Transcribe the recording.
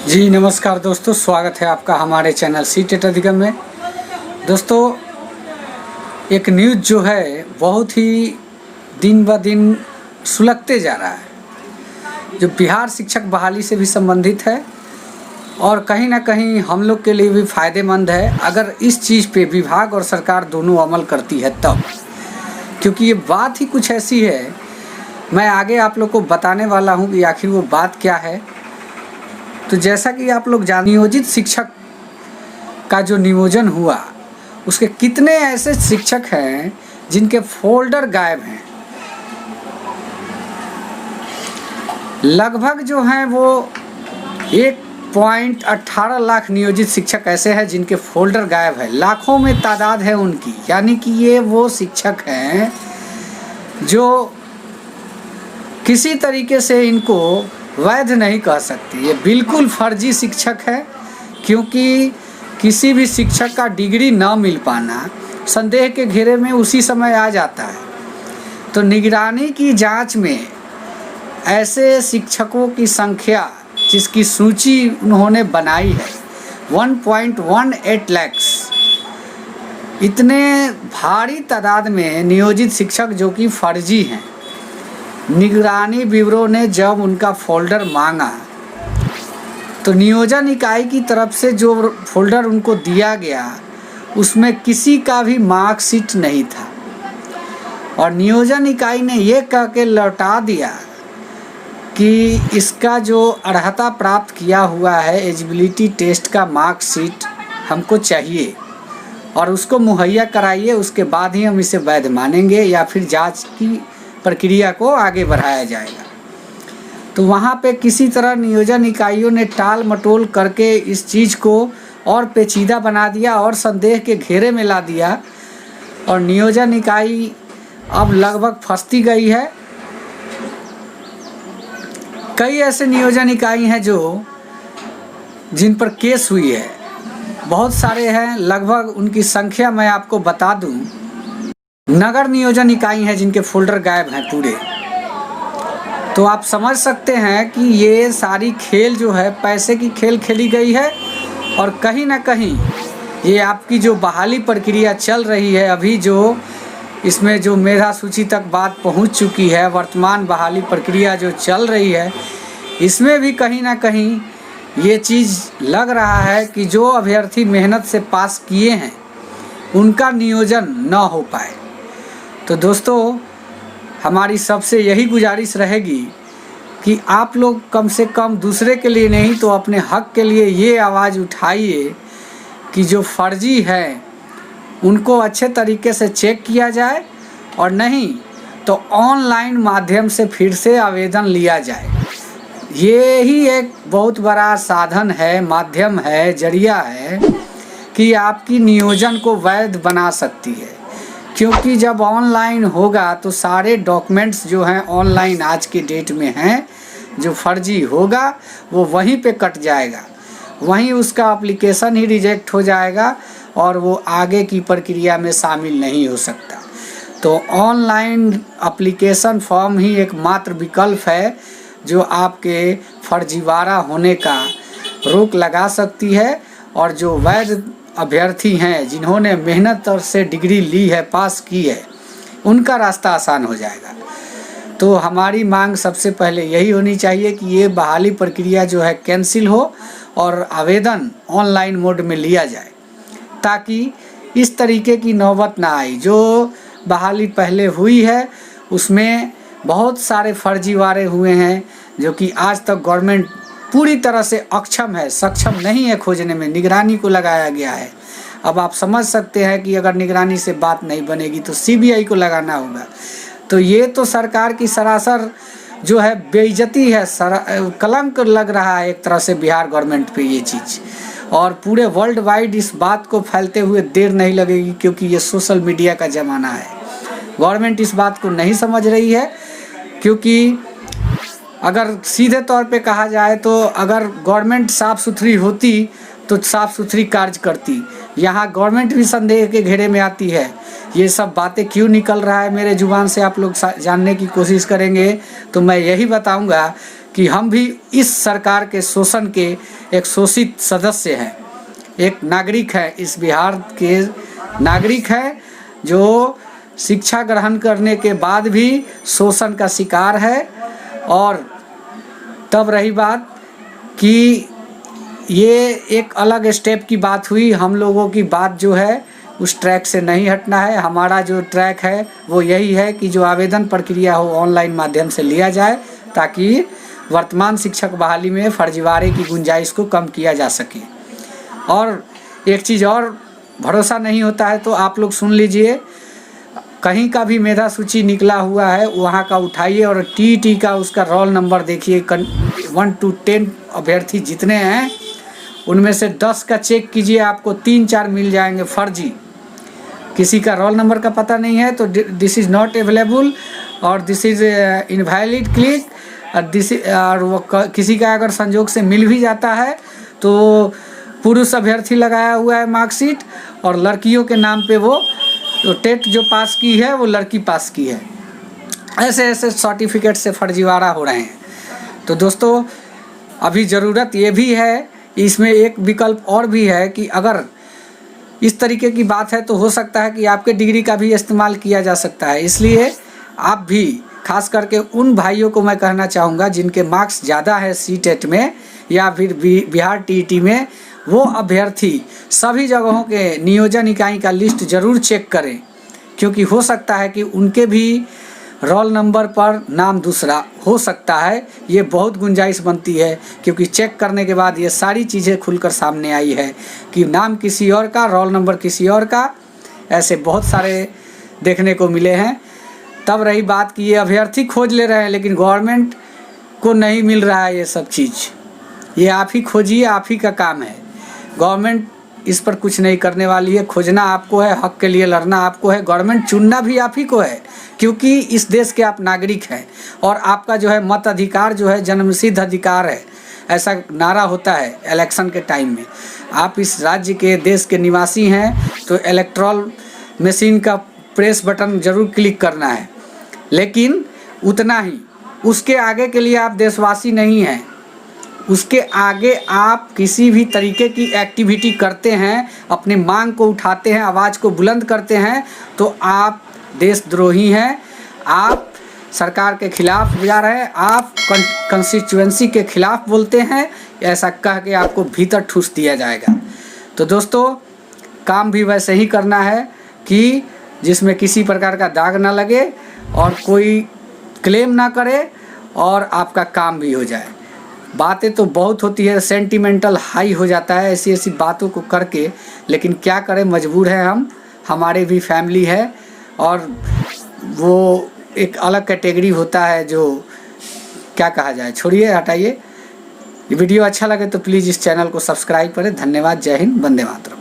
जी नमस्कार दोस्तों, स्वागत है आपका हमारे चैनल सी टेट अधिगम में। दोस्तों, एक न्यूज़ जो है बहुत ही दिन ब दिन सुलगते जा रहा है, जो बिहार शिक्षक बहाली से भी संबंधित है और कहीं ना कहीं हम लोग के लिए भी फ़ायदेमंद है अगर इस चीज़ पे विभाग और सरकार दोनों अमल करती है तब, क्योंकि ये बात ही कुछ ऐसी है। मैं आगे आप लोग को बताने वाला हूँ कि आखिर वो बात क्या है। तो जैसा कि आप लोग नियोजित शिक्षक का जो नियोजन हुआ, उसके कितने ऐसे शिक्षक हैं जिनके फोल्डर गायब हैं। लगभग जो हैं वो 1.18 लाख नियोजित शिक्षक ऐसे हैं जिनके फोल्डर गायब है। लाखों में तादाद है उनकी, यानी कि ये वो शिक्षक हैं जो किसी तरीके से इनको वैध नहीं कह सकती। ये बिल्कुल फर्जी शिक्षक है, क्योंकि किसी भी शिक्षक का डिग्री ना मिल पाना संदेह के घेरे में उसी समय आ जाता है। तो निगरानी की जांच में ऐसे शिक्षकों की संख्या जिसकी सूची उन्होंने बनाई है 1.18 लाख, इतने भारी तादाद में नियोजित शिक्षक जो कि फर्जी हैं। निगरानी ब्यूरो ने जब उनका फोल्डर मांगा तो नियोजन इकाई की तरफ से जो फोल्डर उनको दिया गया उसमें किसी का भी मार्कशीट नहीं था, और नियोजन इकाई ने ये कह के लौटा दिया कि इसका जो अर्हता प्राप्त किया हुआ है एलिजिबिलिटी टेस्ट का मार्कशीट हमको चाहिए और उसको मुहैया कराइए, उसके बाद ही हम इसे वैध मानेंगे या फिर जांच की प्रक्रिया को आगे बढ़ाया जाएगा। तो वहाँ पे किसी तरह नियोजन इकाइयों ने टाल मटोल करके इस चीज़ को और पेचीदा बना दिया और संदेह के घेरे में ला दिया, और नियोजन इकाई अब लगभग फंसती गई है। कई ऐसे नियोजन इकाई हैं जिन पर केस हुई है, बहुत सारे हैं, लगभग उनकी संख्या मैं आपको बता दूं। नगर नियोजन इकाई हैं जिनके फोल्डर गायब हैं पूरे। तो आप समझ सकते हैं कि ये सारी खेल जो है पैसे की खेल खेली गई है, और कहीं ना कहीं ये आपकी जो बहाली प्रक्रिया चल रही है अभी, जो इसमें जो मेधा सूची तक बात पहुंच चुकी है, वर्तमान बहाली प्रक्रिया जो चल रही है, इसमें भी कहीं ना कहीं ये चीज़ लग रहा है कि जो अभ्यर्थी मेहनत से पास किए हैं उनका नियोजन न हो पाए। तो दोस्तों, हमारी सबसे यही गुजारिश रहेगी कि आप लोग कम से कम दूसरे के लिए नहीं तो अपने हक के लिए ये आवाज़ उठाइए कि जो फर्जी है उनको अच्छे तरीके से चेक किया जाए, और नहीं तो ऑनलाइन माध्यम से फिर से आवेदन लिया जाए। ये ही एक बहुत बड़ा साधन है, माध्यम है, जरिया है कि आपकी नियोजन को वैध बना सकती है। क्योंकि जब ऑनलाइन होगा तो सारे डॉक्यूमेंट्स जो हैं ऑनलाइन आज के डेट में हैं, जो फर्जी होगा वो वहीं पे कट जाएगा, वहीं उसका एप्लीकेशन ही रिजेक्ट हो जाएगा और वो आगे की प्रक्रिया में शामिल नहीं हो सकता। तो ऑनलाइन एप्लीकेशन फॉर्म ही एकमात्र विकल्प है जो आपके फर्जीवाड़ा होने का रोक लगा सकती है, और जो वैध अभ्यर्थी हैं जिन्होंने मेहनत और से डिग्री ली है, पास की है, उनका रास्ता आसान हो जाएगा। तो हमारी मांग सबसे पहले यही होनी चाहिए कि ये बहाली प्रक्रिया जो है कैंसिल हो और आवेदन ऑनलाइन मोड में लिया जाए, ताकि इस तरीके की नौबत ना आए। जो बहाली पहले हुई है उसमें बहुत सारे फर्जीवाड़े हुए हैं जो कि आज तक गवर्नमेंट पूरी तरह से सक्षम नहीं है खोजने में। निगरानी को लगाया गया है। अब आप समझ सकते हैं कि अगर निगरानी से बात नहीं बनेगी तो सीबीआई को लगाना होगा। तो ये तो सरकार की सरासर जो है बेइज्जती है, कलंक लग रहा है एक तरह से बिहार गवर्नमेंट पे ये चीज़, और पूरे वर्ल्ड वाइड इस बात को फैलते हुए देर नहीं लगेगी, क्योंकि ये सोशल मीडिया का ज़माना है। गवर्नमेंट इस बात को नहीं समझ रही है, क्योंकि अगर सीधे तौर पे कहा जाए तो अगर गवर्नमेंट साफ़ सुथरी होती तो साफ़ सुथरी कार्य करती। यहाँ गवर्नमेंट भी संदेह के घेरे में आती है। ये सब बातें क्यों निकल रहा है मेरे जुबान से आप लोग जानने की कोशिश करेंगे तो मैं यही बताऊंगा कि हम भी इस सरकार के शोषण के एक शोषित सदस्य हैं, एक नागरिक है, इस बिहार के नागरिक है जो शिक्षा ग्रहण करने के बाद भी शोषण का शिकार है। और तब रही बात कि ये एक अलग स्टेप की बात हुई, हम लोगों की बात जो है उस ट्रैक से नहीं हटना है। हमारा जो ट्रैक है वो यही है कि जो आवेदन प्रक्रिया हो ऑनलाइन माध्यम से लिया जाए, ताकि वर्तमान शिक्षक बहाली में फर्जीवाड़े की गुंजाइश को कम किया जा सके। और एक चीज़ और, भरोसा नहीं होता है तो आप लोग सुन लीजिए, कहीं का भी मेधा सूची निकला हुआ है वहाँ का उठाइए और टीईटी का उसका रोल नंबर देखिए। 1 to 10 अभ्यर्थी जितने हैं उनमें से 10 का चेक कीजिए, आपको 3-4 मिल जाएंगे फर्जी। किसी का रोल नंबर का पता नहीं है तो दिस इज़ नॉट अवेलेबल और दिस इज़ इनवैलिड क्लिक। और वो किसी का अगर संजोग से मिल भी जाता है तो पुरुष अभ्यर्थी लगाया हुआ है मार्कशीट और लड़कियों के नाम पे वो तो टेट जो पास की है वो लड़की पास की है। ऐसे ऐसे सर्टिफिकेट से फर्जीवाड़ा हो रहे हैं। तो दोस्तों अभी ज़रूरत ये भी है, इसमें एक विकल्प और भी है कि अगर इस तरीके की बात है तो हो सकता है कि आपके डिग्री का भी इस्तेमाल किया जा सकता है। इसलिए आप भी खास करके उन भाइयों को मैं कहना चाहूँगा जिनके मार्क्स ज़्यादा है सीटेट में या फिर बिहार टीईटी में, वो अभ्यर्थी सभी जगहों के नियोजन इकाई का लिस्ट ज़रूर चेक करें, क्योंकि हो सकता है कि उनके भी रोल नंबर पर नाम दूसरा हो सकता है। ये बहुत गुंजाइश बनती है, क्योंकि चेक करने के बाद ये सारी चीज़ें खुलकर सामने आई है कि नाम किसी और का, रोल नंबर किसी और का, ऐसे बहुत सारे देखने को मिले हैं। तब रही बात कि ये अभ्यर्थी खोज ले रहे हैं लेकिन गवर्नमेंट को नहीं मिल रहा है ये सब चीज़। ये आप ही खोजिए, आप ही का काम है। गवर्नमेंट इस पर कुछ नहीं करने वाली है। खोजना आपको है, हक के लिए लड़ना आपको है, गवर्नमेंट चुनना भी आप ही को है, क्योंकि इस देश के आप नागरिक हैं और आपका जो है मत अधिकार जो है जन्मसिद्ध अधिकार है, ऐसा नारा होता है इलेक्शन के टाइम में। आप इस राज्य के, देश के निवासी हैं तो इलेक्ट्रॉल मशीन का प्रेस बटन ज़रूर क्लिक करना है, लेकिन उतना ही, उसके आगे के लिए आप देशवासी नहीं हैं। उसके आगे आप किसी भी तरीके की एक्टिविटी करते हैं, अपनी मांग को उठाते हैं, आवाज़ को बुलंद करते हैं, तो आप देशद्रोही हैं। आप सरकार के खिलाफ जा रहे हैं, आप कंस्टिट्यूएंसी के खिलाफ बोलते हैं, ऐसा कह के आपको भीतर ठूस दिया जाएगा। तो दोस्तों काम भी वैसे ही करना है कि जिसमें किसी प्रकार का दाग ना लगे और कोई क्लेम ना करे और आपका काम भी हो जाए। बातें तो बहुत होती है, सेंटिमेंटल हाई हो जाता है ऐसी ऐसी बातों को करके, लेकिन क्या करें, मजबूर हैं हम, हमारे भी फैमिली है और वो एक अलग कैटेगरी होता है जो क्या कहा जाए, छोड़िए हटाइए। ये वीडियो अच्छा लगे तो प्लीज़ इस चैनल को सब्सक्राइब करें। धन्यवाद। जय हिंद, वंदे मातरम।